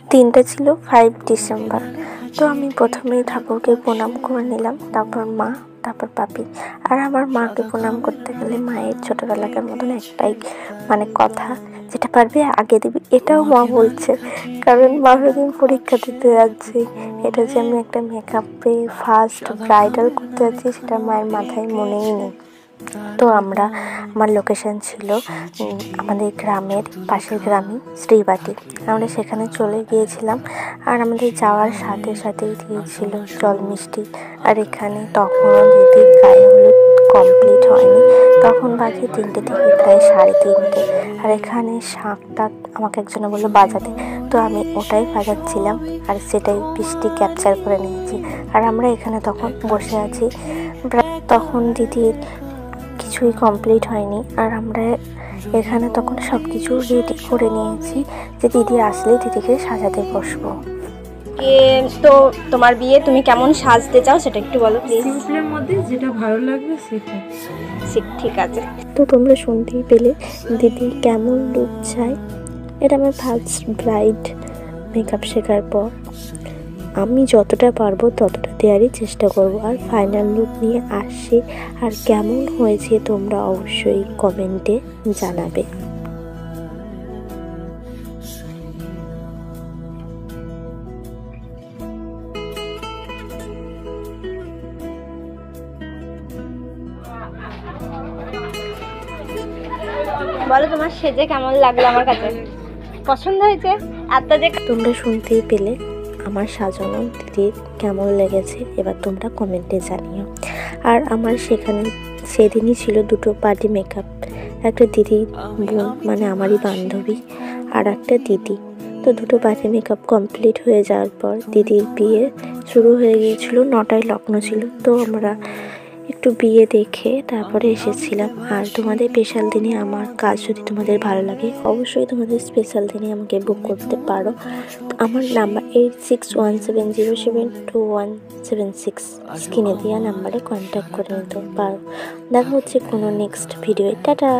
দিনটা ছিল 5 ডিসেম্বর। তো আমি প্রথমেই ঠাকুরকে প্রণাম করে নিলাম, তারপর মা, তারপর পাপি। আর আমার মাকে প্রণাম করতে গেলে মায়ের ছোটোবেলাকার মতন একটাই কথা, যেটা পারবি আগে দিবি, এটাও মা বলছে। কারণ মা দিন পরীক্ষা দিতে যাচ্ছে, এটা যে আমি একটা মেকআপে ফার্স্ট ব্রাইডাল করতে যাচ্ছি সেটা মায়ের মাথায় মনেই নেই। তো আমার লোকেশন ছিল আমাদের গ্রামের পাশের গ্রামে শ্রীবাটি। আমরা সেখানে চলে গিয়েছিলাম, আর আমাদের যাওয়ার সাথে সাথেই দিয়েছিল জল মিষ্টি। আর এখানে তখনও দিদির গায়ে হলুদ কমপ্লিট হয়নি, তখন বাজে 3টে থেকে প্রায় 3:30। আর এখানে শাঁখটা আমাকে একজনে বললো বাজাতে, তো আমি ওটাই বাজাচ্ছিলাম আর সেটাই বৃষ্টি ক্যাপচার করে নিয়েছি। আর আমরা এখানে তখন বসে আছি, তখন দিদির কিছুই কমপ্লিট হয়নি। আর আমরা এখানে তখন সব কিছু রেডি করে নিয়েছি যে দিদি আসলে দিদিকে সাজাতে বসবো। তো তোমার বিয়ে তুমি কেমন সাজতে চাও সেটা একটু বলো প্লিজ। সিম্পলের মধ্যে যেটা ভালো লাগবে সেটা। ঠিক আছে। তো তোমরা শুনতেই পেলে দিদি কেমন লুক চাই। এটা আমার ফার্স্ট ব্রাইড মেকআপ শেখার পর আমি যতটা পারবো ততটা দেওয়ারই চেষ্টা করব। আর ফাইনাল লুক নিয়ে আসছি, আর কেমন হয়েছে তোমরা অবশ্যই কমেন্টে জানাবে। বলো তোমার সেজে কেমন লাগলো? আমার কাছে পছন্দ হয়েছে এত যে তোমরা শুনতেই পেলে আমার সাজানো দিদির কেমন লেগেছে, এবার তোমরা কমেন্টে জানিও। আর আমার সেখানে সেদিনই ছিল 2টো পার্টি মেকআপ, একটা দিদি বোন আমারই বান্ধবী, আর একটা দিদি। তো 2টো পার্টি মেকআপ কমপ্লিট হয়ে যাওয়ার পর দিদির বিয়ে শুরু হয়ে গিয়েছিল, 9টায় লগ্ন ছিল। তো আমরা একটু বিয়ে দেখে তারপরে এসেছিলাম। আর তোমাদের স্পেশাল দিনে আমার কাজ যদি তোমাদের ভালো লাগে অবশ্যই তোমাদের স্পেশাল দিনে আমাকে বুক করতে পারো। আমার নাম্বার 8617072176, স্ক্রিনে দেওয়া নাম্বারে কন্ট্যাক্ট করে নিতে পারো। দেখা হচ্ছে কোনো নেক্সট ভিডিও। টাটা।